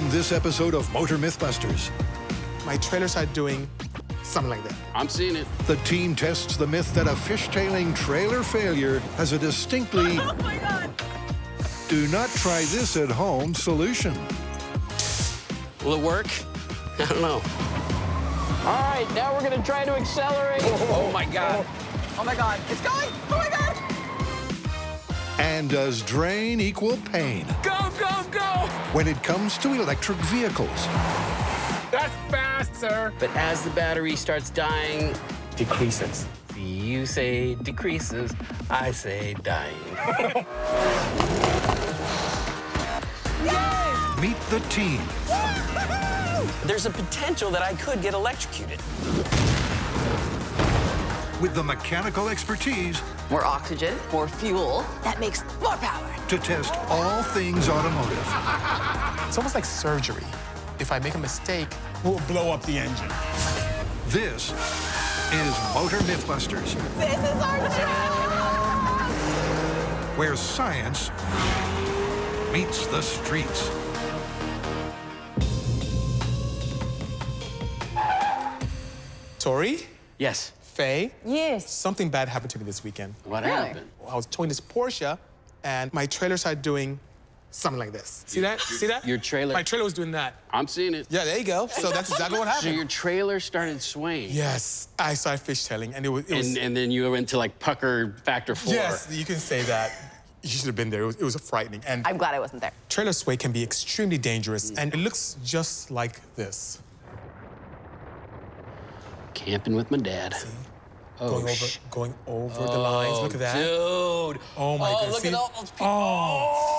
on this episode of Motor MythBusters. My trailer started doing something like that. I'm seeing it. The team tests the myth that a fishtailing trailer failure has a distinctly Oh my God! do not try this at home solution. Will it work? I don't know. All right, now we're gonna try to accelerate. Oh my God. Oh my God! It's going! Oh my God! And does drain equal pain Go, go, go! when it comes to electric vehicles? That's fast, sir. But as the battery starts dying, Decreases. you say decreases, I say dying. Meet the team. There's a potential that I could get electrocuted. With the mechanical expertise More oxygen, more fuel. That makes more power. to test all things automotive. It's almost like surgery. If I make a mistake, we'll blow up the engine. This is Motor MythBusters, This is our job! where science meets the streets. Tory, Yes. Faye, Yes. something bad happened to me this weekend. What Really? happened? I was towing this Porsche, and my trailer started doing something like this. See that? See that? Your trailer- My trailer was doing that. I'm seeing it. Yeah, there you go. So that's exactly what So happened. your trailer started swaying. Yes, I started fishtailing, and it was And then you went to like pucker factor 4. yes, you can say that. You should have been there. It was frightening. And I'm glad I wasn't there. trailer sway can be extremely dangerous, and it looks just like this. Camping with my dad. Going over the lines. Look at that. Dude. Oh my goodness. Look See? at all those people. Oh.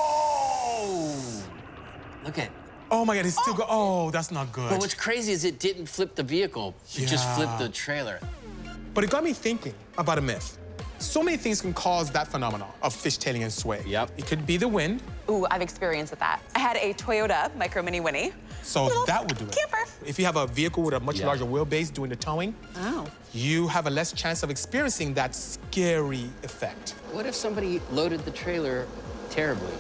Look at. Oh my God, it's still oh, that's not good. But what's crazy is it didn't flip the vehicle. It just Yeah. flipped the trailer. But it got me thinking about a myth. So many things can cause that phenomenon of fishtailing and sway. Yep. It could be the wind, Ooh, I've experienced that. I had a Toyota Micro Mini Winnie. so Little that would do it. camper. If you have a vehicle with a much Yeah. larger wheelbase doing the towing, Oh. you have a less chance of experiencing that scary effect. What if somebody loaded the trailer terribly?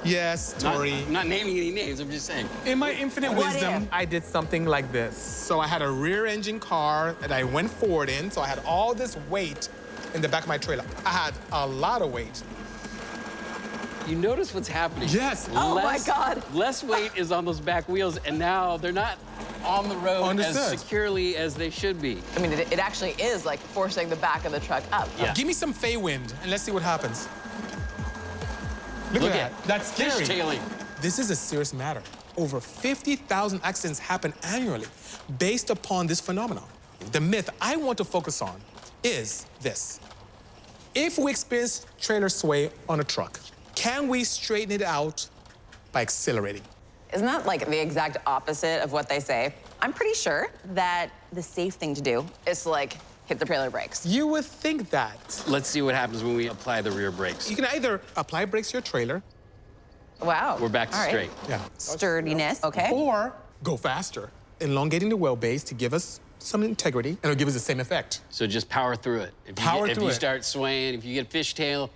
Yes, Tory. I'm not naming any names, I'm just saying. In my infinite What wisdom, if? I did something like this. So I had a rear engine car that I went forward in, so I had all this weight in the back of my trailer. I had a lot of weight. You notice what's happening. Yes. Oh my God. Less weight is on those back wheels, and now they're not on the road as Understood. securely as they should be. I mean, it actually is like forcing the back of the truck up. Yeah. Give me some Faye wind, and let's see what happens. Look Look at that. That's scary. Fishtailing. This is a serious matter. Over 50,000 accidents happen annually based upon this phenomenon. The myth I want to focus on is this. If we experience trailer sway on a truck, can we straighten it out by accelerating? Isn't that like the exact opposite of what they say? I'm pretty sure that the safe thing to do is to like hit the trailer brakes. You would think that. Let's see what happens when we apply the rear brakes. You can either apply brakes to your trailer Wow. We're back to All right. straight. yeah, Sturdiness, okay. or go faster, elongating the wheelbase to give us some integrity, and it'll give us the same effect. So just power through it. If Power if through you it. start swaying, if you get fishtail,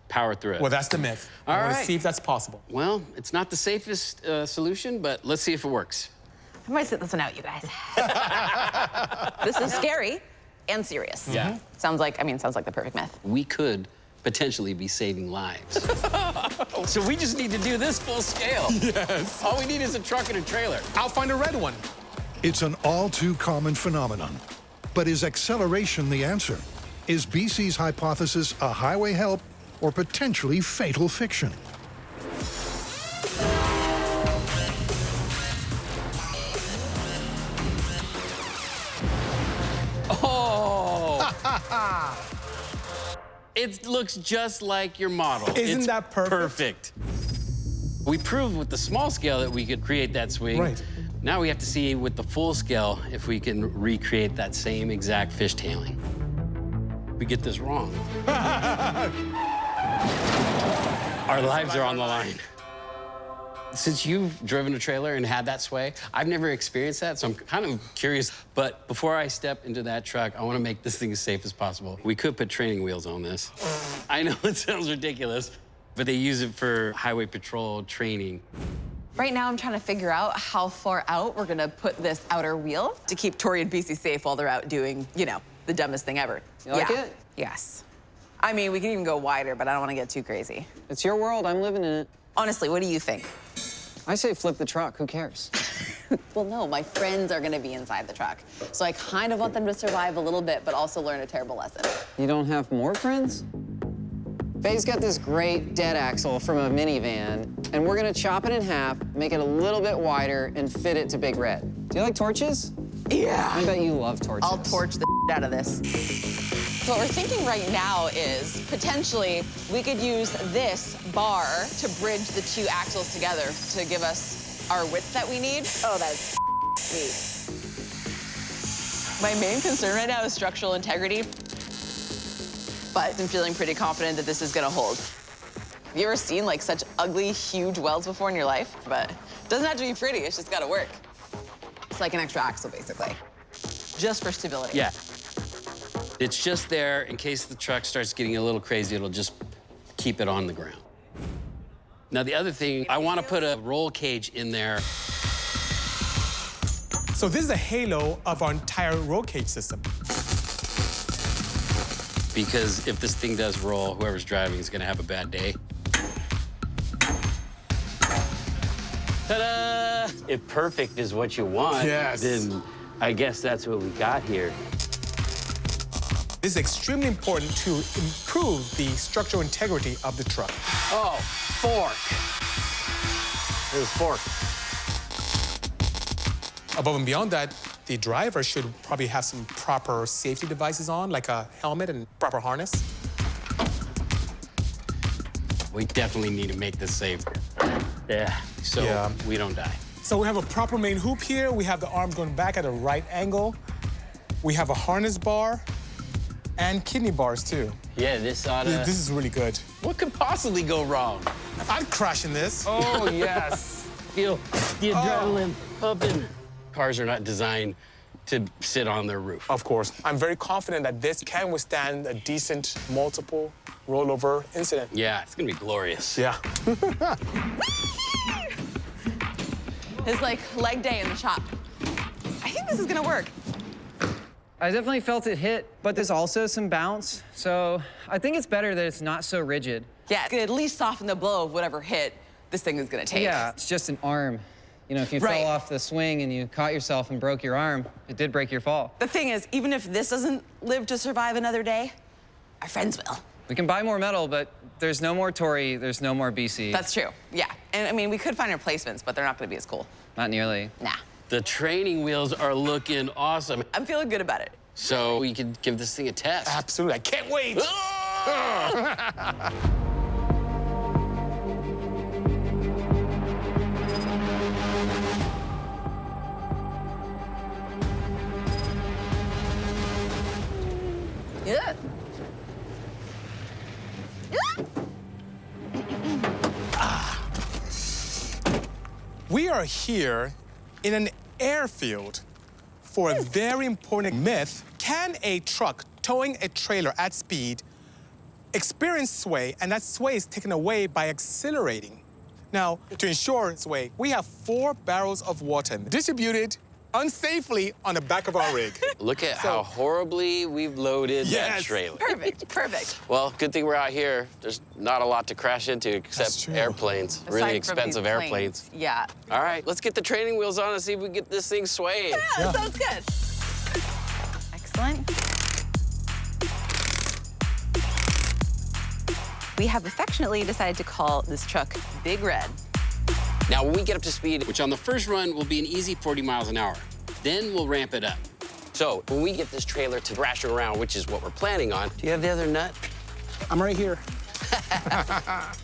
power through it. Well, that's the myth. All I want to right. see if that's possible. Well, it's not the safest solution, but let's see if it works. I might sit this one out, you guys. This is scary and serious. Yeah. Sounds like the perfect myth. We could potentially be saving lives. So we just need to do this full scale. Yes. All we need is a truck and a trailer. I'll find a red one. It's an all too common phenomenon. But is acceleration the answer? Is Bisi's hypothesis a highway help or potentially fatal fiction? Oh! It looks just like your model. Isn't It's that perfect? perfect. We proved with the small scale that we could create that swing. Right. Now we have to see with the full scale if we can recreate that same exact fishtailing. We get this wrong. Our lives are on the line. Since you've driven a trailer and had that sway, I've never experienced that, so I'm kind of curious. But before I step into that truck, I want to make this thing as safe as possible. We could put training wheels on this. I know it sounds ridiculous, but they use it for highway patrol training. Right now, I'm trying to figure out how far out we're gonna put this outer wheel to keep Tory and Bisi safe while they're out doing, you know, the dumbest thing ever. You like it? Yes. I mean, we can even go wider, but I don't want to get too crazy. It's your world. I'm living in it. Honestly, what do you think? I say flip the truck. Who cares? Well, no, my friends are gonna be inside the truck. So I kind of want them to survive a little bit, but also learn a terrible lesson. You don't have more friends? Faye's got this great dead axle from a minivan, and we're gonna chop it in half, make it a little bit wider, and fit it to Big Red. Do you like torches? Yeah. I bet you love torches. I'll torch the out of this. So what we're thinking right now is potentially we could use this bar to bridge the two axles together to give us our width that we need. Oh, that's sweet. My main concern right now is structural integrity, but I'm feeling pretty confident that this is gonna hold. Have you ever seen like such ugly, huge welds before in your life? But it doesn't have to be pretty, it's just gotta work. It's like an extra axle, basically. Just for stability. Yeah. It's just there in case the truck starts getting a little crazy, it'll just keep it on the ground. Now, the other thing, I want to put a roll cage in there. So this is a halo of our entire roll cage system. Because if this thing does roll, whoever's driving is gonna have a bad day. Ta-da! If perfect is what you want, Yes. then I guess that's what we got here. This is extremely important to improve the structural integrity of the truck. Oh, fork. There's fork. Above and beyond that, the driver should probably have some proper safety devices on, like a helmet and proper harness. We definitely need to make this safer. Yeah, so Yeah. we don't die. So we have a proper main hoop here. We have the arms going back at a right angle. We have a harness bar and kidney bars, too. Yeah, this oughta... This is really good. What could possibly go wrong? I'd crash in this. Oh, yes. Feel the adrenaline pumping. Cars are not designed to sit on their roof. Of course. I'm very confident that this can withstand a decent multiple rollover incident. Yeah, it's gonna be glorious. Yeah. It's like leg day in the shop. I think this is gonna work. I definitely felt it hit, but there's also some bounce. So I think it's better that it's not so rigid. Yeah, it's gonna at least soften the blow of whatever hit this thing is gonna take. Yeah, it's just an arm. You know, if you Right. fell off the swing and you caught yourself and broke your arm, it did break your fall. The thing is, even if this doesn't live to survive another day, our friends will. We can buy more metal, but there's no more Tory, there's no more BC. That's true, yeah. And I mean, we could find replacements, but they're not gonna be as cool. Not nearly. Nah, The training wheels are looking awesome. I'm feeling good about it. So we could give this thing a test. Absolutely, I can't wait. Yeah. We are here in an airfield for a very important myth. Can a truck towing a trailer at speed experience sway, and that sway is taken away by accelerating? Now, to ensure sway, we have 4 barrels of water distributed unsafely on the back of our rig. Look at how horribly we've loaded that Yes. trailer. Perfect, perfect. Well, good thing we're out here. There's not a lot to crash into That's except true. airplanes, Aside really from these expensive planes. airplanes. Yeah. All right, let's get the training wheels on and see if we can get this thing swaying. Yeah, that sounds good. Excellent. We have affectionately decided to call this truck Big Red. Now, when we get up to speed, which on the first run will be an easy 40 miles an hour, then we'll ramp it up. So when we get this trailer to thrash around, which is what we're planning on, do you have the other nut? I'm right here.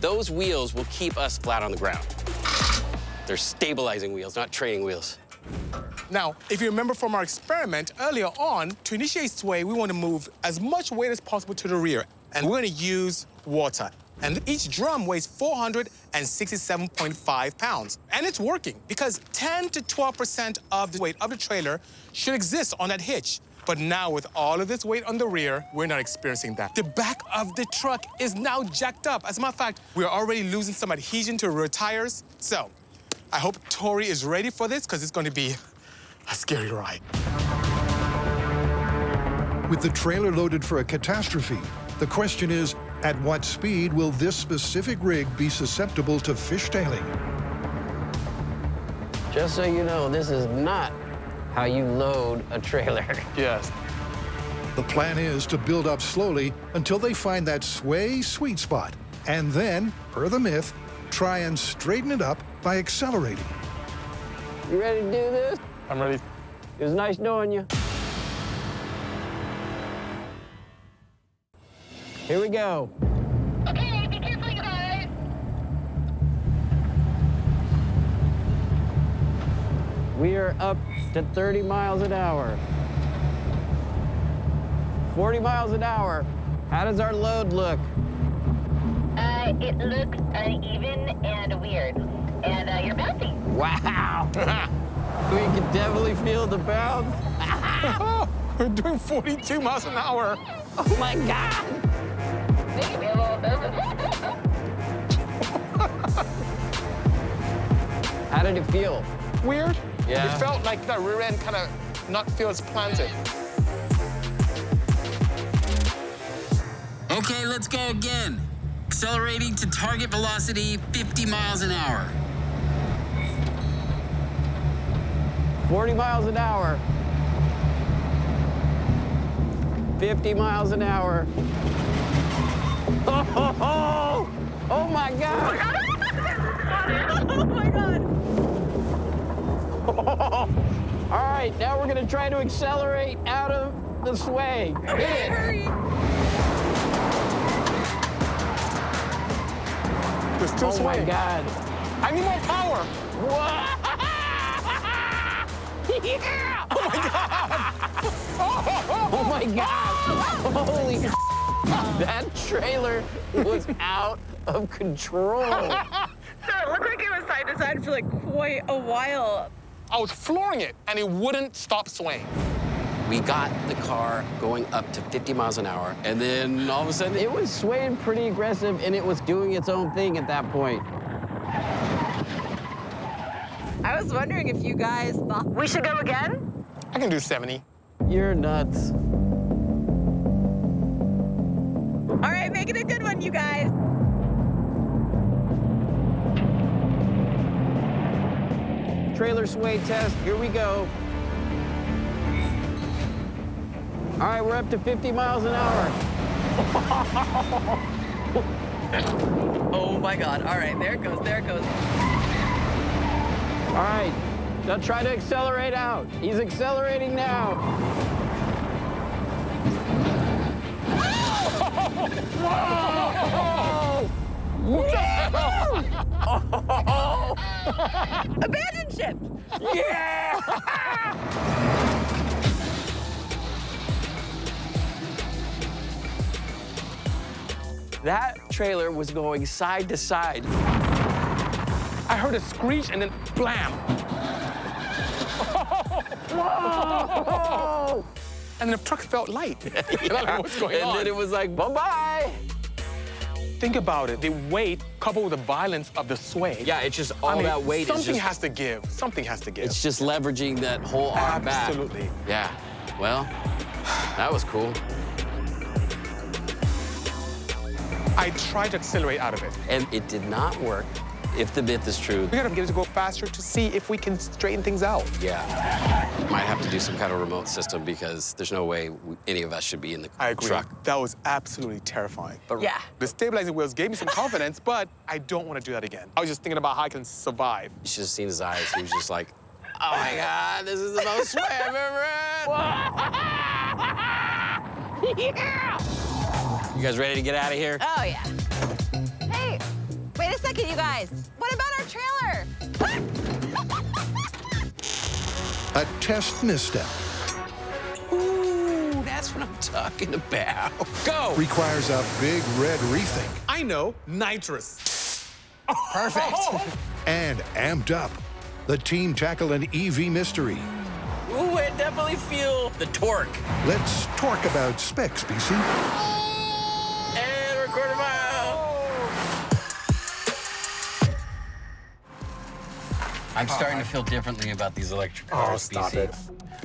Those wheels will keep us flat on the ground. They're stabilizing wheels, not training wheels. Now, if you remember from our experiment earlier on, to initiate sway, we want to move as much weight as possible to the rear. And we're going to use water. And each drum weighs 467.5 pounds. And it's working because 10 to 12% of the weight of the trailer should exist on that hitch. But now with all of this weight on the rear, we're not experiencing that. The back of the truck is now jacked up. As a matter of fact, we're already losing some adhesion to the rear tires. So I hope Tory is ready for this, because it's going to be a scary ride. With the trailer loaded for a catastrophe, the question is, at what speed will this specific rig be susceptible to fishtailing? Just so you know, this is not how you load a trailer. Yes. The plan is to build up slowly until they find that sway sweet spot, and then, per the myth, try and straighten it up by accelerating. You ready to do this? I'm ready. It was nice knowing you. Here we go. Okay, be careful, you guys. We are up to 30 miles an hour. 40 miles an hour. How does our load look? It looks uneven and weird. And you're bouncing. Wow. We can definitely feel the bounce. We're doing 42 miles an hour. Oh my God. Make me a little nervous. How did it feel? Weird. Yeah. It felt like the rear end kind of not feel as planted. Okay, let's go again. Accelerating to target velocity 50 miles an hour. 40 miles an hour. 50 miles an hour. Oh my God. Oh my God. All right, now we're gonna try to accelerate out of the sway. Hit it. Hurry. We're still Oh my swaying. God. I need more power. Whoa. Yeah. Oh my God. Holy that trailer was out of control. So it looked like it was side to side for like quite a while. I was flooring it, and it wouldn't stop swaying. We got the car going up to 50 miles an hour, and then all of a sudden, It was swaying pretty aggressive, and it was doing its own thing at that point. I was wondering if you guys thought we should go again? I can do 70. You're nuts. All right, make it a good one, you guys. Trailer sway test, here we go. All right, we're up to 50 miles an hour. Oh my God. All right, there it goes, there it goes. All right, now try to accelerate out. He's accelerating now. Abandon ship. Yeah! That trailer was going side to side. I heard a screech and then blam. Whoa! And the truck felt light. And I'm like, what's going on? And then it was like, bye-bye. Think about it. The weight coupled with the violence of the sway. yeah, it's just all that weight is Something just, has to give. Something has to give. it's just leveraging that whole arm back. Absolutely. Yeah, well, that was cool. I tried to accelerate out of it. And it did not work, if the myth is true. We gotta get it to go faster to see if we can straighten things out. Yeah, might have to do some kind of remote system because there's no way any of us should be in the I agree. truck. That was absolutely terrifying. But Yeah. The stabilizing wheels gave me some confidence, but I don't want to do that again. I was just thinking about how I can survive. you should have seen his eyes. He was just like, oh my God, this is the most sway I've ever had. Yeah! You guys ready to get out of here? Oh, yeah. Hey, wait a second, you guys. What about our trailer? A test misstep Ooh, that's what I'm talking about. Go! requires a big red rethink I know, nitrous. Perfect. and amped up. The team tackle an EV mystery. Ooh, I definitely feel the torque. Let's talk about specs, BC. And we're quarter mile. I'm starting to feel differently about these electric cars, stop BC. it.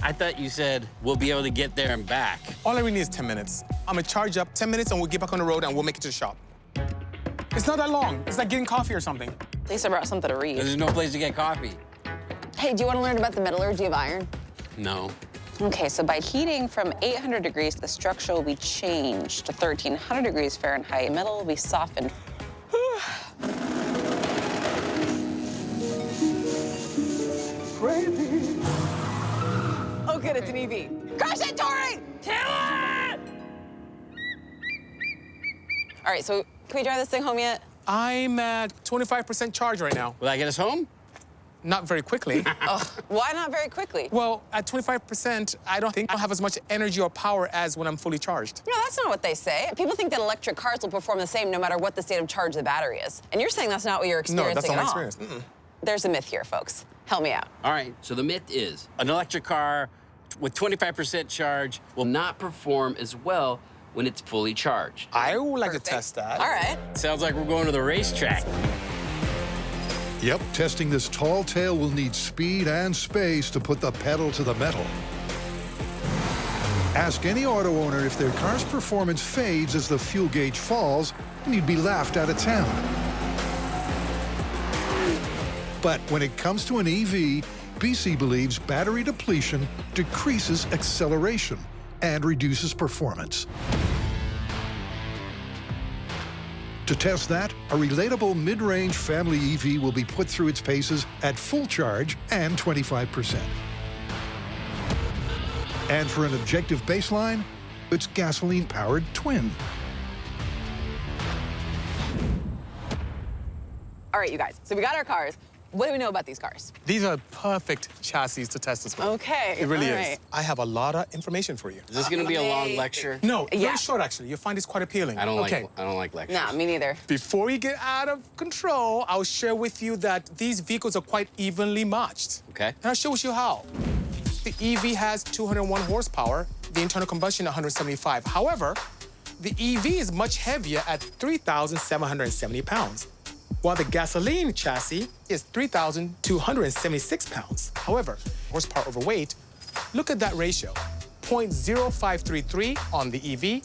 I thought you said we'll be able to get there and back. All I really need is 10 minutes. I'm gonna charge up 10 minutes and we'll get back on the road and we'll make it to the shop. It's not that long. It's like getting coffee or something. At least I brought something to read. There's no place to get coffee. Hey, do you want to learn about the metallurgy of iron? No. Okay, so by heating from 800 degrees, the structure will be changed to 1300 degrees Fahrenheit. Metal will be softened. Crazy. Oh, good, it's an EV. Crash it, Tory! Kill it! All right, so can we drive this thing home yet? I'm at 25% charge right now. Will that get us home? Not very quickly. Why not very quickly? Well, at 25%, I don't think I'll have as much energy or power as when I'm fully charged. No, that's not what they say. People think that electric cars will perform the same no matter what the state of charge of the battery is. And you're saying that's not what you're No, experiencing that's not my at all. experience. There's a myth here, folks. Help me out. All right, so the myth is an electric car with 25% charge will not perform as well when it's fully charged. I would like Perfect. to test that. All right. Sounds like we're going to the racetrack. Yep, testing this tall tale will need speed and space to put the pedal to the metal. Ask any auto owner if their car's performance fades as the fuel gauge falls, and you'd be laughed out of town. But when it comes to an EV, BC believes battery depletion decreases acceleration and reduces performance. To test that, a relatable mid-range family EV will be put through its paces at full charge and 25%. And for an objective baseline, its gasoline-powered twin. All right, you guys. So we got our cars. What do we know about these cars? These are perfect chassis to test this with. Okay, It really all is. right. I have a lot of information for you. Is this going to be a long Amazing. lecture? No, Yeah. very short, actually. You'll find this quite appealing. I don't okay. like lectures. Nah, me neither. Before we get out of control, I'll share with you that these vehicles are quite evenly matched. Okay. And I'll show you how. The EV has 201 horsepower, the internal combustion 175. However, the EV is much heavier at 3,770 pounds, while the gasoline chassis is 3,276 pounds. However, horsepower over weight, look at that ratio. 0.0533 on the EV,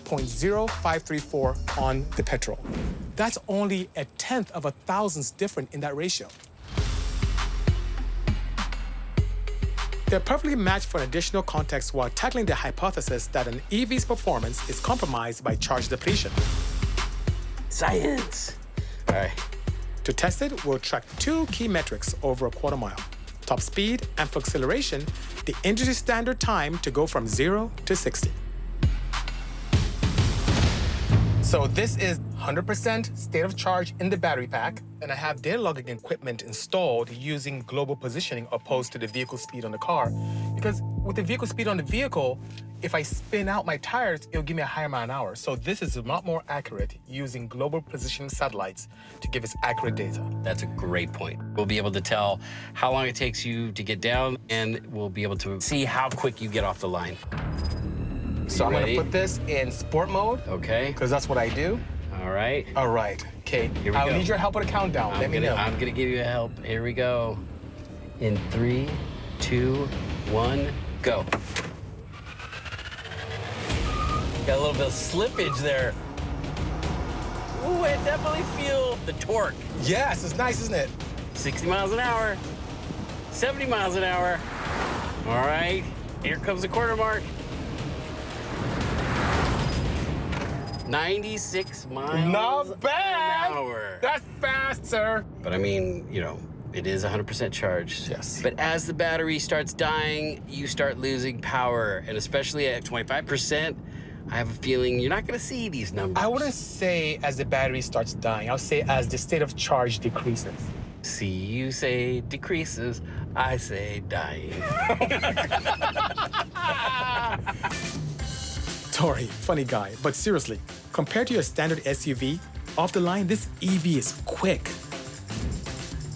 0.0534 on the petrol. That's only a tenth of a thousandth different in that ratio. They're perfectly matched for an additional context while tackling the hypothesis that an EV's performance is compromised by charge depletion. Science. All right. To test it, we'll track two key metrics over a quarter mile. Top speed and for acceleration, the industry standard time to go from 0 to 60. So this is 100% state of charge in the battery pack, and I have data logging equipment installed using global positioning opposed to the vehicle speed on the car. Because with the vehicle speed on the vehicle, if I spin out my tires, it'll give me a higher mile an hour. So this is a lot more accurate using global positioning satellites to give us accurate data. That's a great point. We'll be able to tell how long it takes you to get down, and we'll be able to see how quick you get off the line. So I'm ready? gonna put this in sport mode, Okay. because that's what I do. All right. All right, okay. Here we I'll go. need your help with a countdown. Let me know. I'm gonna give you a help. Here we go. In 3, 2, 1, go. Got a little bit of slippage there. Ooh, I definitely feel the torque. Yes, it's nice, isn't it? 60 miles an hour, 70 miles an hour. All right, here comes the quarter mark. 96 miles Not bad. an hour. That's fast, sir. But I mean, you know, it is 100% charged. Yes. But as the battery starts dying, you start losing power. And especially at 25%, I have a feeling you're not gonna see these numbers. I wouldn't say as the battery starts dying. I'll say as the state of charge decreases. See, you say decreases, I say dying. Tory, funny guy, but seriously, compared to your standard SUV, off the line, this EV is quick.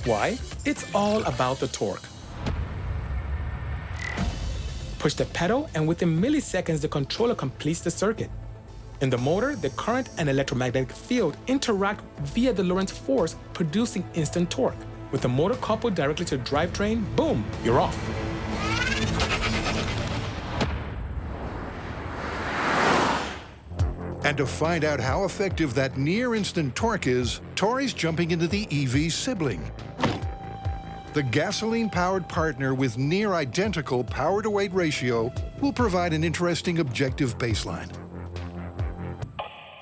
Why? It's all about the torque. Push the pedal, and within milliseconds, the controller completes the circuit. In the motor, the current and electromagnetic field interact via the Lorentz force, producing instant torque. With the motor coupled directly to the drivetrain, boom, you're off. And to find out how effective that near-instant torque is, Tory's jumping into the EV sibling. The gasoline-powered partner with near-identical power-to-weight ratio will provide an interesting objective baseline.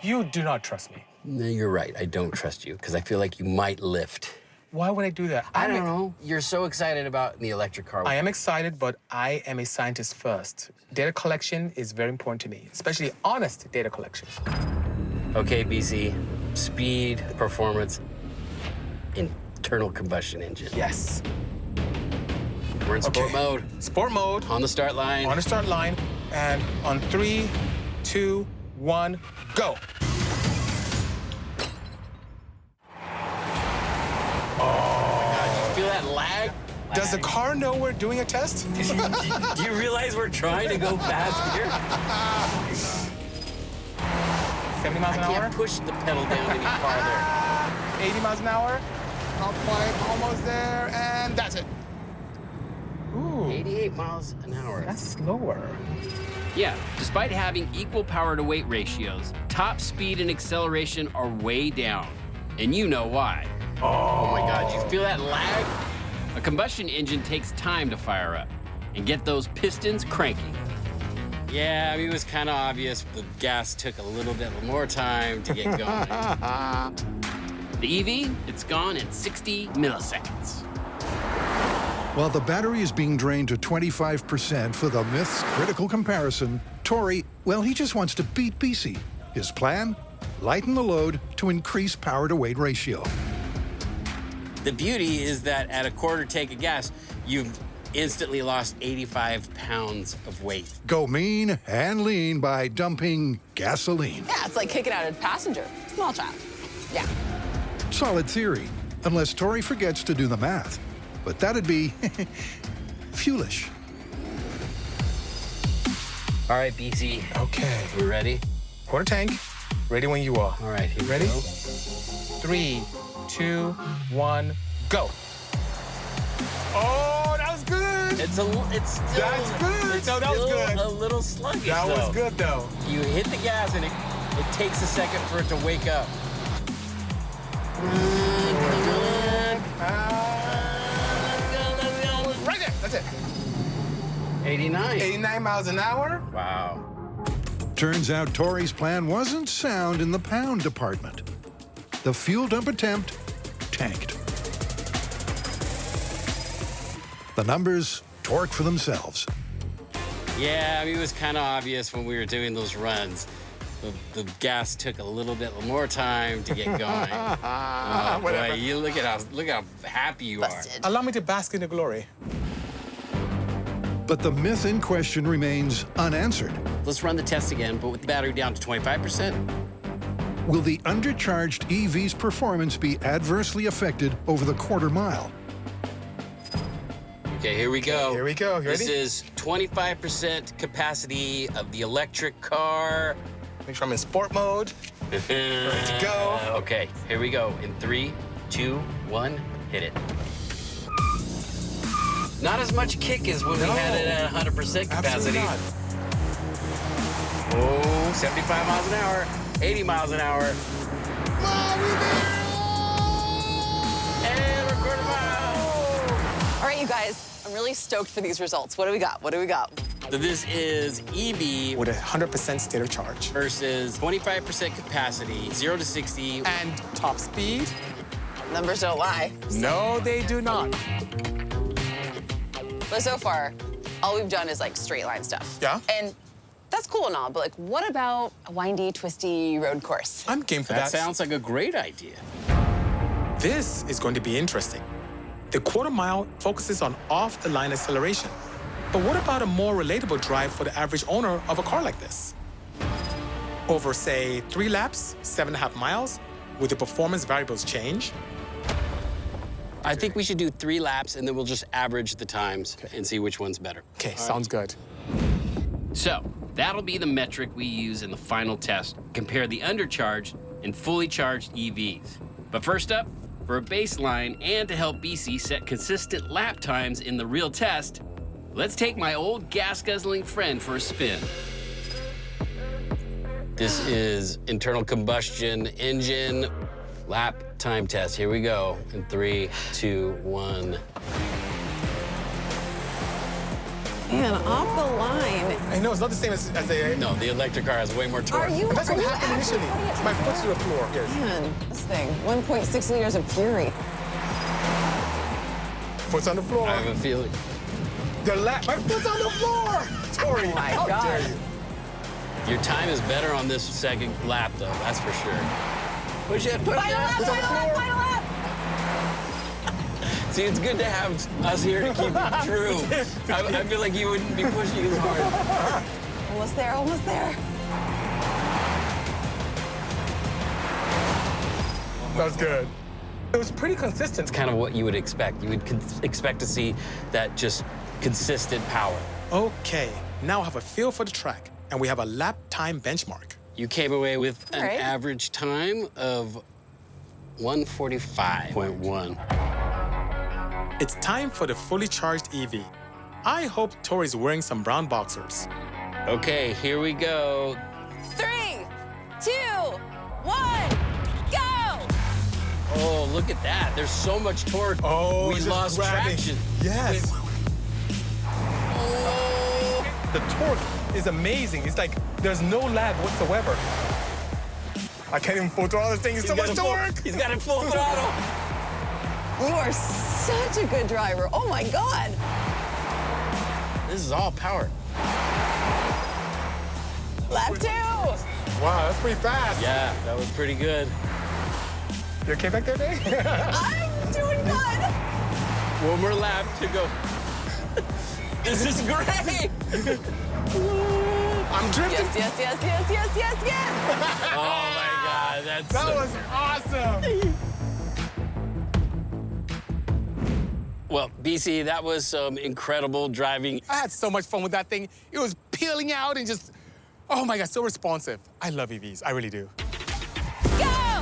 You do not trust me. No, you're right. I don't trust you because I feel like you might lift. Why would I do that? I don't know. You're so excited about the electric car. I am excited, but I am a scientist first. Data collection is very important to me, especially honest data collection. Okay, BC. Speed, performance, internal combustion engine. Yes. We're in sport mode. Sport mode. On the start line. On the start line. And on 3, 2, 1, go. Feel that lag? Does the car know we're doing a test? Do you realize we're trying to go fast here? 70 miles an I hour? can't push the pedal down any farther. 80 miles an hour? Not quite, almost there, and that's it. Ooh, 88 miles an hour. that's slower. Yeah, despite having equal power-to-weight ratios, top speed and acceleration are way down. And you know why. Oh my God, you feel that lag? A combustion engine takes time to fire up and get those pistons cranking. Yeah, I mean, it was kind of obvious. The gas took a little bit more time to get going. The EV, it's gone in 60 milliseconds. While the battery is being drained to 25% for the Myth's critical comparison, Tory, well, he just wants to beat Bisi. His plan? Lighten the load to increase power-to-weight ratio. The beauty is that at a quarter tank of gas, you've instantly lost 85 pounds of weight. Go mean and lean by dumping gasoline. Yeah, it's like kicking out a passenger. Small child. Yeah. Solid theory, unless Tory forgets to do the math. But that'd be foolish. All right, BC. Okay. We ready? Quarter tank, ready when you are. All right, here Ready? we go. 3, 2, 1, go. Oh, that was good. It's still. That's good. It's No, that was still good. a little sluggish. That was though. good, though. You hit the gas and it takes a second for it to wake up. Right there, that's it. 89. 89 miles an hour. Wow. Turns out Tory's plan wasn't sound in the pound department. The fuel dump attempt tanked. The numbers torque for themselves. Yeah, I mean, it was kind of obvious when we were doing those runs. The gas took a little bit more time to get going. Oh, Whatever. boy, you look at how happy you are. Busted. Allow me to bask in the glory. But the myth in question remains unanswered. Let's run the test again, but with the battery down to 25%. Will the undercharged EV's performance be adversely affected over the quarter mile? Okay, here we go. Here we go. You This ready? is 25% capacity of the electric car. Make sure I'm in sport mode. Ready to go. Okay, here we go. In 3, 2, 1, hit it. Not as much kick as when we had it at 100% capacity. Absolutely not. Oh, 75 miles an hour, 80 miles an hour. And we're quarter mile. All right, you guys, I'm really stoked for these results. What do we got? What do we got? So this is EV With a 100% state of charge. versus 25% capacity, 0 to 60. And top speed? Numbers don't lie. No, they do not. But so far, all we've done is like straight line stuff. Yeah? And that's cool and all, but like, what about a windy, twisty road course? I'm game for That that. sounds like a great idea. This is going to be interesting. The quarter mile focuses on off-the-line acceleration. But what about a more relatable drive for the average owner of a car like this? Over, say, 3 laps, 7.5 miles, will the performance variables change? I think we should do 3 laps, and then we'll just average the times and see which one's better. Okay, sounds good. So that'll be the metric we use in the final test. Compare the undercharged and fully charged EVs. But first up, For a baseline and to help Bisi set consistent lap times in the real test, let's take my old gas-guzzling friend for a spin. This is internal combustion engine lap time test. Here we go. In 3, 2, 1. Man, off the line. I know, it's not the same as the... No, the electric car has way more torque. That's what happened initially. My foot's to the floor. Yes. Man, this thing, 1.6 liters of fury. Foot's on the floor. I have a feeling. My foot's on the floor! Tori, Oh my how God. dare you? Your time is better on this second lap, though, that's for sure. Push it, push Final lap, it. final lap, final lap! See, it's good to have us here to keep it true. I feel like you wouldn't be pushing as hard. Almost there, almost there. That was good. It was pretty consistent. It's kind of what you would expect. You would expect to see that just consistent power. Okay, now I have a feel for the track, and we have a lap time benchmark. You came away with an Right. average time of 1:45.1. It's time for the fully charged EV. I hope Tori's wearing some brown boxers. Okay, here we go. 3, 2, 1, go! Oh, look at that. There's so much torque. Oh, we just lost grabbing. traction. Yes. Oh. The torque is amazing. It's like there's no lag whatsoever. I can't even full throttle this thing. It's so much torque. He's got it full throttle. You are such a good driver. Oh my God. This is all power. Lap 2. Wow, that's pretty fast. Yeah, that was pretty good. You okay back there, Dave? I'm doing good. One more lap to go. This is great. I'm drifting. Yes, yes, yes, yes, yes, yes, yes. Oh my God, that's That so... was awesome. Well, Bisi, that was some incredible driving. I had so much fun with that thing. It was peeling out and just, oh my God, so responsive. I love EVs, I really do. Go!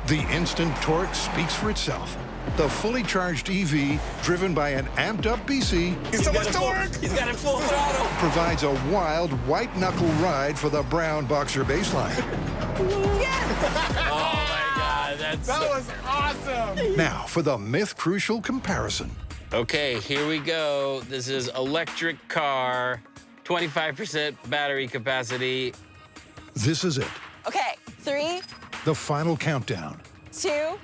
The instant torque speaks for itself. The fully charged EV, driven by an amped-up Bisi, It's so much got it full- torque. He's got it full throttle. provides a wild white-knuckle ride for the brown boxer baseline. Yes! Oh my God, that's That was awesome. Now for the myth-crucial comparison. Okay, here we go. This is electric car, 25% battery capacity. This is it, Okay, 3, the final countdown 2,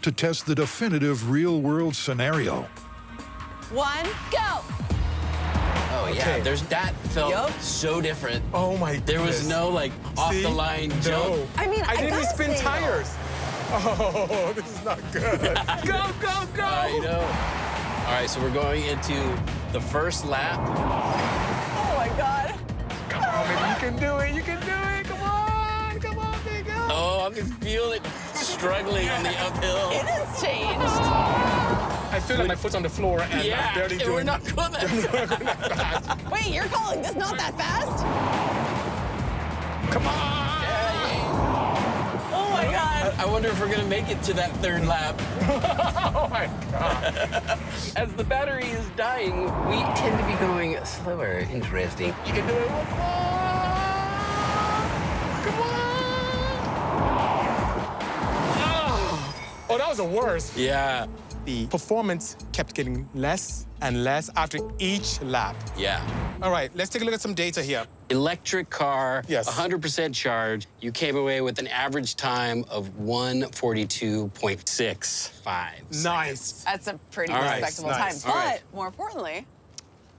to test the definitive real-world scenario. 1, go! Oh yeah, Okay. that felt Yup. so different. Oh my goodness. There was no like off See? the line No. jump. I mean, I didn't even gotta spin say, though, tires. Oh, this is not good. Go, go, go. I know. All right, so we're going into the first lap. Oh my God. Come on, baby, you can do it. You can do it. Come on, big girl. Oh, I can feel it struggling on the uphill. It has changed. I feel like my foot's on the floor and Yeah, I'm barely and doing we're not going that fast. Wait, you're calling this not that fast? Come on. Oh my God. I wonder if we're gonna make it to that third lap. Oh my God. As the battery is dying, we tend to be going slower. Interesting. You can do it. Come on. Oh, that was the worst. Yeah. The performance kept getting less and less after each lap. Yeah. All right, let's take a look at some data here. Electric car, Yes. 100% charge. You came away with an average time of 1:42.65. Nice. That's a pretty All right, respectable nice. time. All But right. more importantly,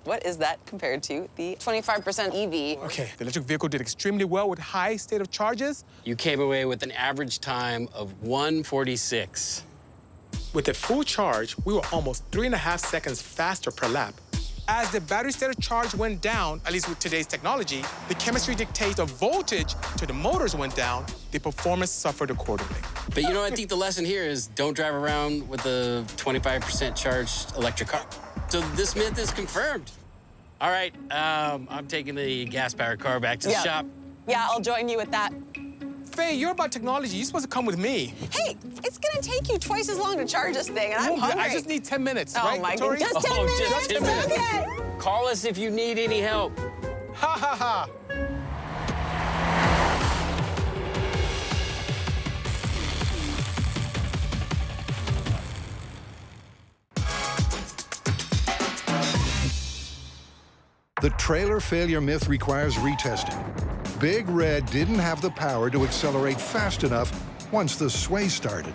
what is that compared to the 25% EV? Okay, the electric vehicle did extremely well with high state of charges. You came away with an average time of 1:46. With a full charge, we were almost 3.5 seconds faster per lap. As the battery state of charge went down, at least with today's technology, the chemistry dictates the voltage to the motors went down, the performance suffered accordingly. But you know, I think the lesson here is don't drive around with a 25% charged electric car. So this myth is confirmed. All right, I'm taking the gas-powered car back to the shop. Yeah, I'll join you with that. Faye, you're about technology. You're supposed to come with me. Hey, it's gonna take you twice as long to charge this thing, and I'm hungry. I just need 10 minutes, Oh right, my Tori? God, just 10 minutes. Just 10 minutes. Okay. Call us if you need any help. Ha, ha, ha. The trailer failure myth requires retesting. Big Red didn't have the power to accelerate fast enough once the sway started.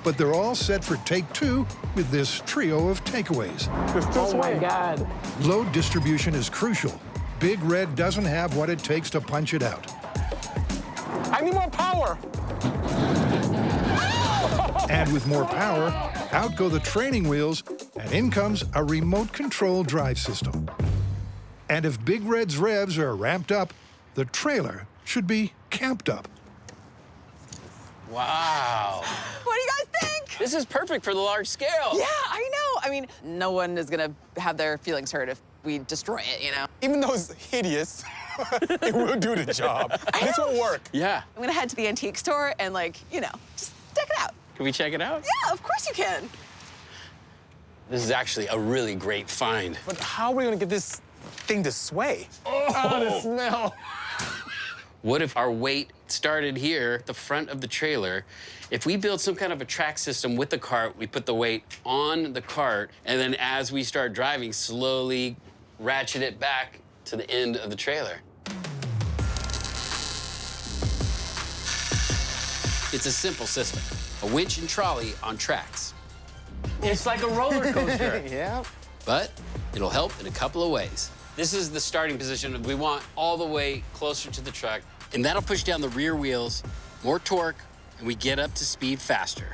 But they're all set for take 2 with this trio of takeaways. Oh my God. Load distribution is crucial. Big Red doesn't have what it takes to punch it out. I need more power. And with more power, out go the training wheels, and in comes a remote control drive system. And if Big Red's revs are ramped up, the trailer should be camped up. Wow. What do you guys think? This is perfect for the large scale. Yeah, I know. I mean, no one is gonna have their feelings hurt if we destroy it, you know? Even though it's hideous, it will do the job. This will work. Yeah. I'm gonna head to the antique store and, like, you know, just check it out. Can we check it out? Yeah, of course you can. This is actually a really great find. But how are we gonna get this thing to sway? Oh, the smell. What if our weight started here at the front of the trailer? If we build some kind of a track system with the cart, we put the weight on the cart, and then as we start driving, slowly ratchet it back to the end of the trailer. It's a simple system. A winch and trolley on tracks. It's like a roller coaster. Yeah. But it'll help in a couple of ways. This is the starting position. We want all the way closer to the truck, and that'll push down the rear wheels, more torque, and we get up to speed faster.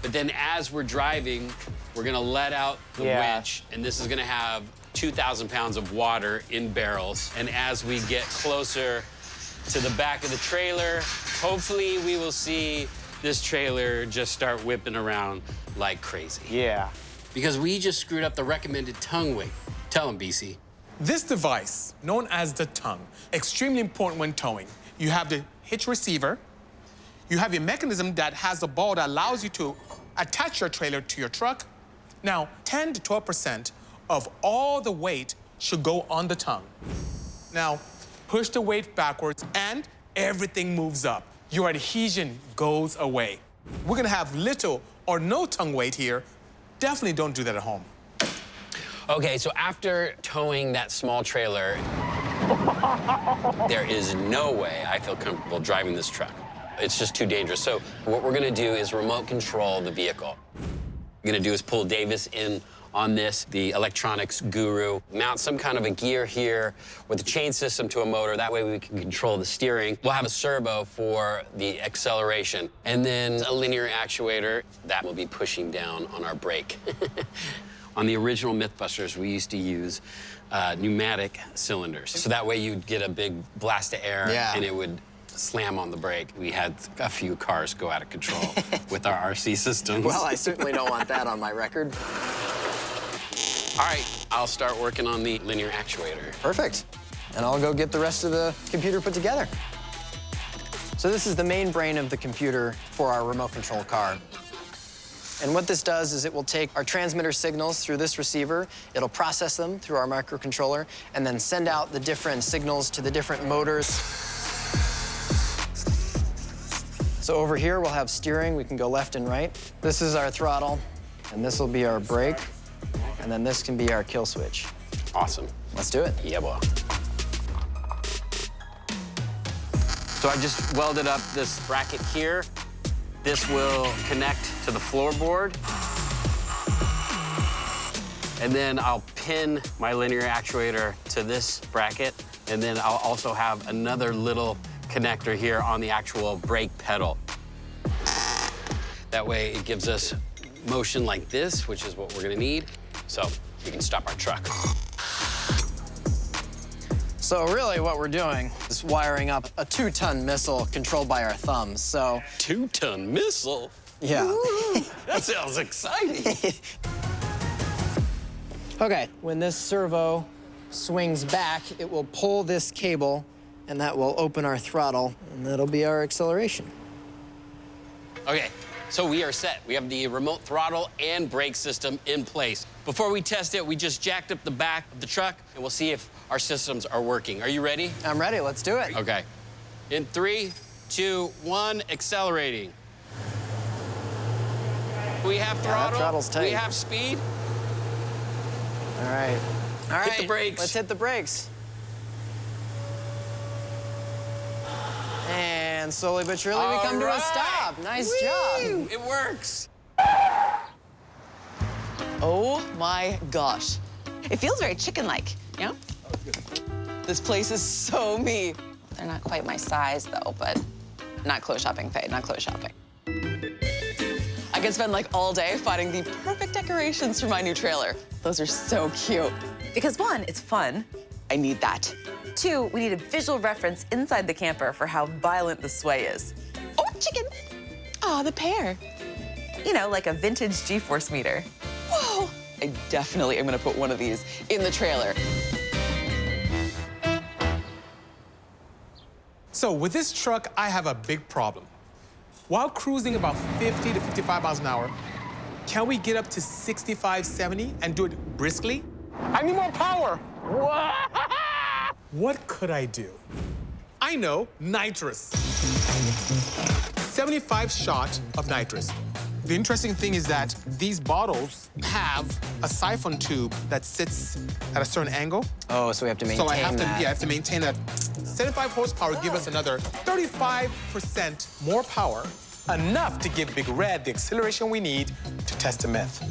But then as we're driving, we're gonna let out the winch, and this is gonna have 2,000 pounds of water in barrels. And as we get closer to the back of the trailer, hopefully we will see this trailer just start whipping around like crazy. Yeah. Because we just screwed up the recommended tongue weight. Tell them, BC. This device, known as the tongue, extremely important when towing. You have the hitch receiver. You have a mechanism that has a ball that allows you to attach your trailer to your truck. Now, 10 to 12% of all the weight should go on the tongue. Now, push the weight backwards and everything moves up. Your adhesion goes away. We're gonna have little or no tongue weight here. Definitely don't do that at home. Okay, so after towing that small trailer, there is no way I feel comfortable driving this truck. It's just too dangerous. So what we're gonna do is remote control the vehicle. What we're gonna do is pull Davis in on this, the electronics guru, mount some kind of a gear here with a chain system to a motor. That way we can control the steering. We'll have a servo for the acceleration, and then a linear actuator that will be pushing down on our brake. On the original MythBusters, we used to use pneumatic cylinders. So that way you'd get a big blast of air and it would slam on the brake. We had a few cars go out of control with our RC systems. Well, I certainly don't want that on my record. All right, I'll start working on the linear actuator. Perfect. And I'll go get the rest of the computer put together. So this is the main brain of the computer for our remote control car. And what this does is it will take our transmitter signals through this receiver, it'll process them through our microcontroller, and then send out the different signals to the different motors. So over here, we'll have steering. We can go left and right. This is our throttle, and this will be our brake, and then this can be our kill switch. Awesome. Let's do it. Yeah, boy. So I just welded up this bracket here. This will connect to the floorboard. And then I'll pin my linear actuator to this bracket. And then I'll also have another little connector here on the actual brake pedal. That way it gives us motion like this, which is what we're gonna need. So we can stop our truck. So really what we're doing is wiring up a 2-ton missile controlled by our thumbs, so... 2-ton missile? Yeah. That sounds exciting. Okay, when this servo swings back, it will pull this cable, and that will open our throttle, and that'll be our acceleration. Okay, so we are set. We have the remote throttle and brake system in place. Before we test it, we just jacked up the back of the truck, and we'll see if our systems are working. Are you ready? I'm ready, let's do it. Okay. In 3, 2, 1, accelerating. We have throttle. That throttle's tight. We have speed. All right. All right. Hit the brakes. Let's hit the brakes. And slowly but surely we come to a stop. Nice job. It works. Oh my gosh. It feels very chicken-like, you know? This place is so me. They're not quite my size though, but not clothes shopping, Faye, not clothes shopping. I could spend like all day finding the perfect decorations for my new trailer. Those are so cute. Because 1, it's fun. I need that. 2, we need a visual reference inside the camper for how violent the sway is. Oh, chickens. Oh, the pair. You know, like a vintage G-force meter. Whoa. I definitely am gonna put one of these in the trailer. So with this truck, I have a big problem. While cruising about 50 to 55 miles an hour, can we get up to 65, 70 and do it briskly? I need more power. What could I do? I know, nitrous. 75 shot of nitrous. The interesting thing is that these bottles have a siphon tube that sits at a certain angle. Oh, so we have to maintain So I have to, that. yeah, I have to maintain that. 75 horsepower give us another 35% more power, enough to give Big Red the acceleration we need to test the myth.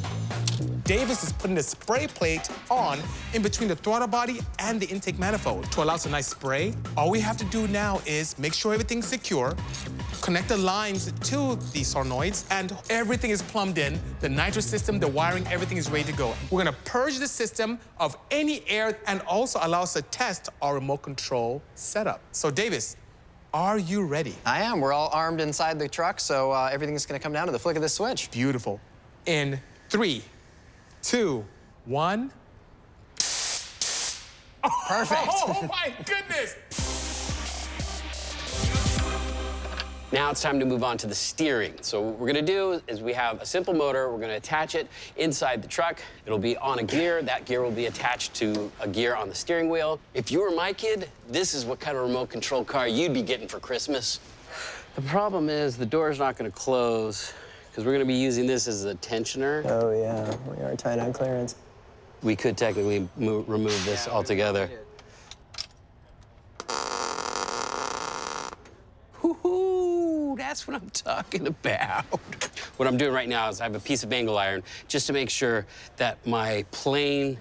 Davis is putting the spray plate on in between the throttle body and the intake manifold to allow some nice spray. All we have to do now is make sure everything's secure, connect the lines to the solenoids, and everything is plumbed in. The nitrous system, the wiring, everything is ready to go. We're gonna purge the system of any air and also allow us to test our remote control setup. So Davis, are you ready? I am. We're all armed inside the truck, so everything's gonna come down to the flick of this switch. Beautiful. In 3, 2, 1. Perfect. Oh my goodness! Now it's time to move on to the steering. So what we're gonna do is we have a simple motor. We're gonna attach it inside the truck. It'll be on a gear. That gear will be attached to a gear on the steering wheel. If you were my kid, this is what kind of remote control car you'd be getting for Christmas. The problem is the door's not gonna close because we're gonna be using this as a tensioner. Oh, yeah. We are tight on clearance. We could technically remove this altogether. Woohoo! That's what I'm talking about. What I'm doing right now is I have a piece of angle iron just to make sure that my plane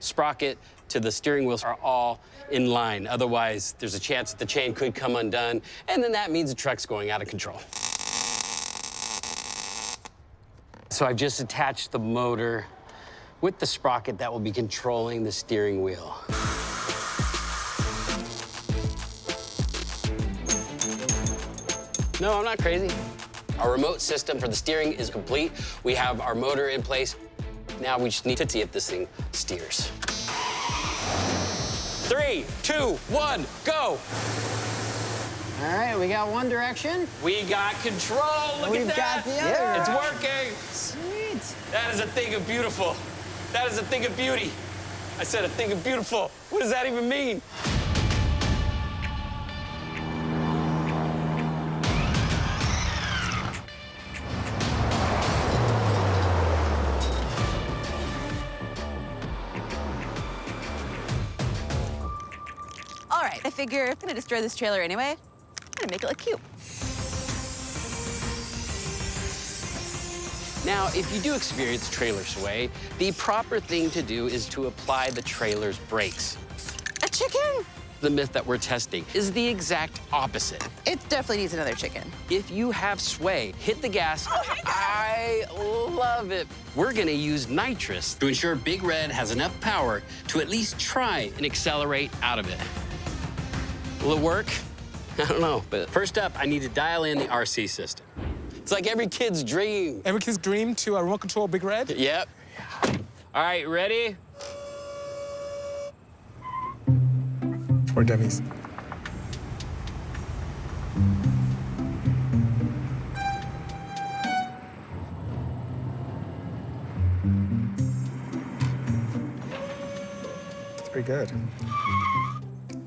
sprocket to the steering wheels are all in line. Otherwise, there's a chance that the chain could come undone, and then that means the truck's going out of control. So I've just attached the motor with the sprocket that will be controlling the steering wheel. No, I'm not crazy. Our remote system for the steering is complete. We have our motor in place. Now we just need to see if this thing steers. 3, 2, 1, go! All right, we got one direction. We got control. Look We've at that. got the other. It's working. Sweet. That is a thing of beautiful. That is a thing of beauty. I said a thing of beautiful. What does that even mean? All right, I figure if I'm gonna destroy this trailer anyway, I'm gonna make it look cute. Now, if you do experience trailer sway, the proper thing to do is to apply the trailer's brakes. A chicken? The myth that we're testing is the exact opposite. It definitely needs another chicken. If you have sway, hit the gas. I love it. We're gonna use nitrous to ensure Big Red has enough power to at least try and accelerate out of it. Will it work? I don't know, but first up, I need to dial in the RC system. It's like every kid's dream. Every kid's dream to remote control Big Red? Yep. All right, ready? For dummies. pretty good.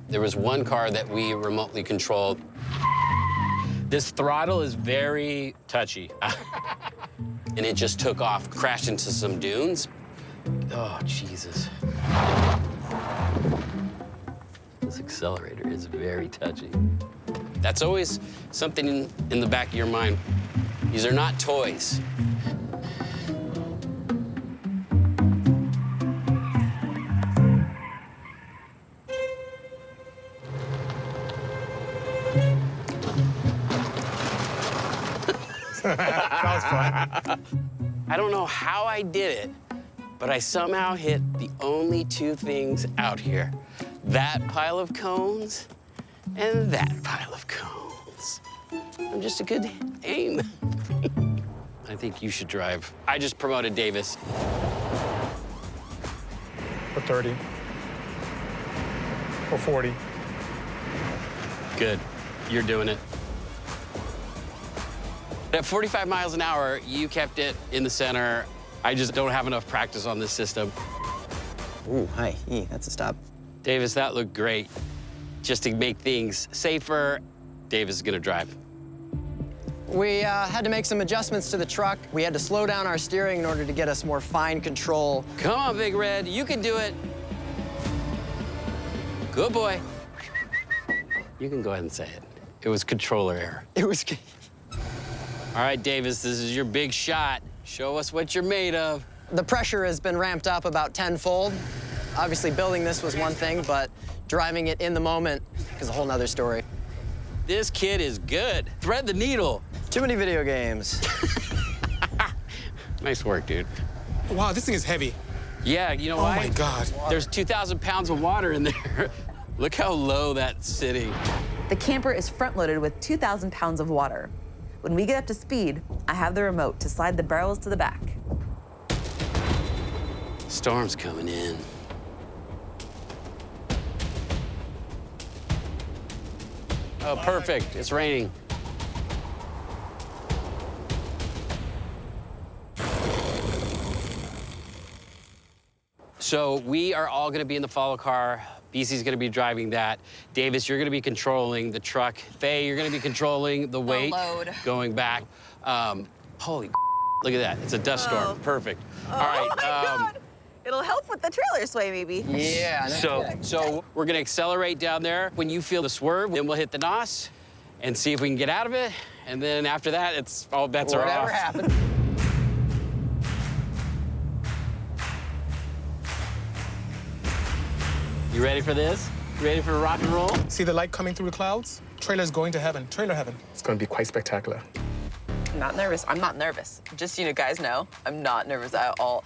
There was one car that we remotely controlled. This throttle is very touchy. And it just took off, crashed into some dunes. Oh, Jesus. This accelerator is very touchy. That's always something in the back of your mind. These are not toys. That was fun. I don't know how I did it, but I somehow hit the only two things out here. That pile of cones and that pile of cones. I'm just a good aim. I think you should drive. I just promoted Davis. For 30. For 40. Good. You're doing it. At 45 miles an hour, you kept it in the center. I just don't have enough practice on this system. Ooh, hi. That's a stop. Davis, that looked great. Just to make things safer, Davis is gonna drive. We had to make some adjustments to the truck. We had to slow down our steering in order to get us more fine control. Come on, Big Red, you can do it. Good boy. You can go ahead and say it. It was controller error. It was... All right, Davis, this is your big shot. Show us what you're made of. The pressure has been ramped up about tenfold. Obviously, building this was one thing, but driving it in the moment is a whole nother story. This kid is good. Thread the needle. Too many video games. Nice work, dude. Wow, this thing is heavy. Yeah, you know Oh why? my God. There's 2,000 pounds of water in there. Look how low that's sitting. The camper is front-loaded with 2,000 pounds of water. When we get up to speed, I have the remote to slide the barrels to the back. Storm's coming in. Oh, perfect. It's raining. So we are all going to be in the follow car. Bisi's going to be driving that. Davis, you're going to be controlling the truck. Faye, you're going to be controlling the weight load. going back. Holy look at that. It's a dust storm. Perfect. All right. Oh my God! It'll help with the trailer sway, maybe. Yeah. So we're going to accelerate down there. When you feel the swerve, then we'll hit the NOS and see if we can get out of it. And then after that, it's all bets are off. Whatever happens. You ready for this? You ready for rock and roll? See the light coming through the clouds? Trailer's going to heaven. Trailer heaven. It's going to be quite spectacular. I'm not nervous. I'm not nervous. Just so you guys know, I'm not nervous at all.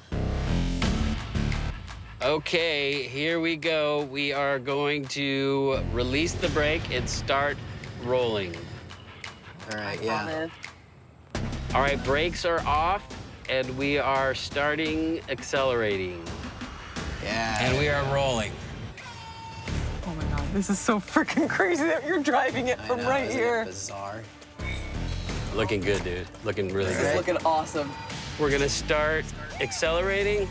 Okay, here we go. We are going to release the brake and start rolling. All right, yeah. All right, brakes are off, and we are starting accelerating. Yeah. And we are rolling. Oh my God, this is so freaking crazy that you're driving it from right here. Bizarre. Looking good, dude. Looking really This is good. looking awesome. We're gonna start accelerating.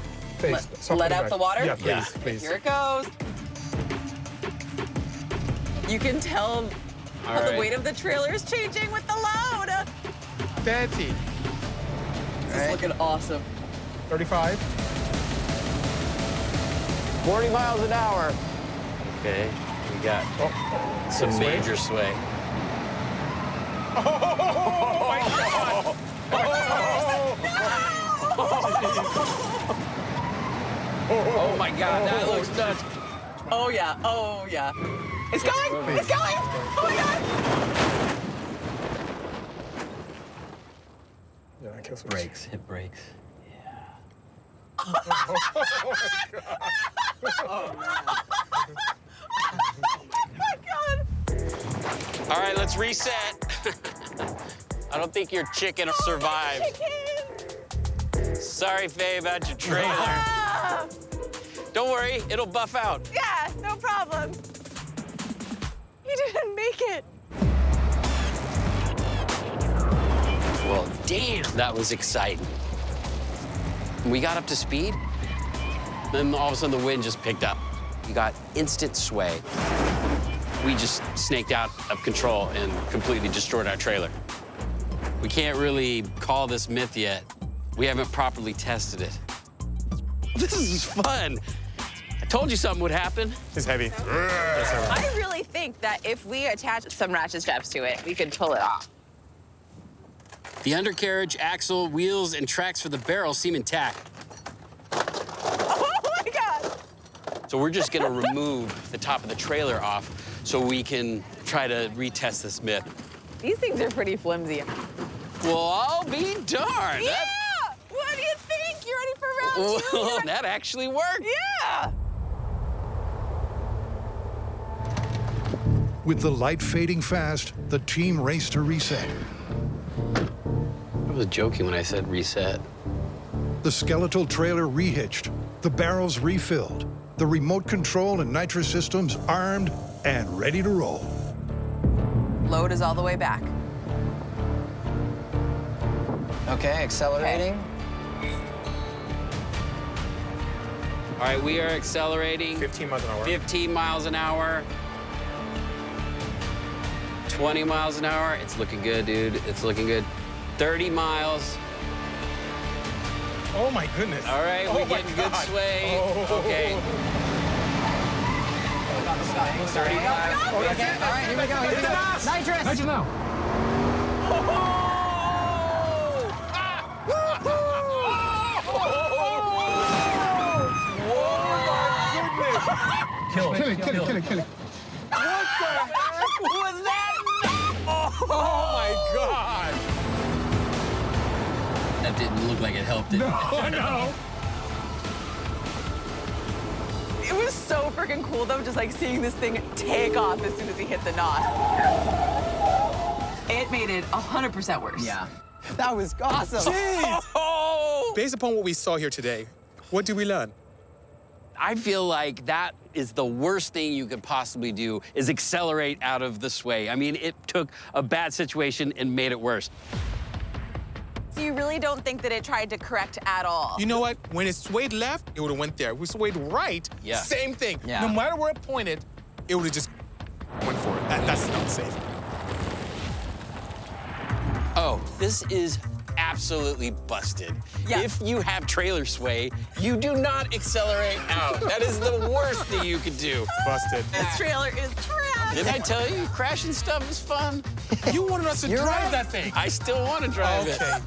Let out the water? Yeah, please, Yeah. please. Here it goes. You can tell how the right. weight of the trailer is changing with the load. 30. This is looking awesome. 35. 40 miles an hour. Okay, we got some sway. major sway. Oh my God! Oh my God, that looks nuts. Oh yeah, oh yeah. It's going, it's going! Oh my God! Yeah, I kill switch. Brakes, hit brakes. All right, let's reset. I don't think your chicken survived. Sorry, Faye, about your trailer. Don't worry, it'll buff out. Yeah, no problem. You didn't make it. Well, damn, that was exciting. We got up to speed, then all of a sudden the wind just picked up. You got instant sway. We just snaked out of control and completely destroyed our trailer. We can't really call this myth yet. We haven't properly tested it. This is fun. I told you something would happen. It's heavy. I really think that if we attach some ratchet straps to it, we could pull it off. The undercarriage, axle, wheels, and tracks for the barrel seem intact. Oh my God! So we're just gonna remove the top of the trailer off so we can try to retest this myth. These things are pretty flimsy. Well, I'll be darned. Yeah! What do you think? You ready for round two? Well, that actually worked. Yeah! With the light fading fast, the team raced to reset. I was joking when I said reset. The skeletal trailer rehitched, the barrels refilled, the remote control and nitrous systems armed and ready to roll. Load is all the way back. Okay, accelerating. All right, we are accelerating. 15 miles an hour. 15 miles an hour. 20 miles an hour. It's looking good, dude. It's looking good. 30 miles. Oh my goodness. All right, we're getting good sway. Okay. 35. Okay, all right, here we go, here we go. Nitrous! Nitrous now. Kill it. What the heck was that? Oh my God. That didn't look like it helped, did it? No. It was so freaking cool, though, just like seeing this thing take off as soon as he hit the NOS. It made it 100% worse. Yeah. That was awesome. Jeez. Oh! Based upon what we saw here today, what did we learn? I feel like that is the worst thing you could possibly do, is accelerate out of the sway. I mean, it took a bad situation and made it worse. So you really don't think that it tried to correct at all? You know what? When it swayed left, it would have went there. If we swayed right, Yeah. same thing. Yeah. No matter where it pointed, it would have just went for it. That's not safe. Oh, this is absolutely busted. Yeah. If you have trailer sway, you do not accelerate out. That is the worst thing you could do. Busted. This trailer is trash. Didn't I tell you, crashing stuff is fun? You wanted us to You're drive right. that thing. I still want to drive it. Okay.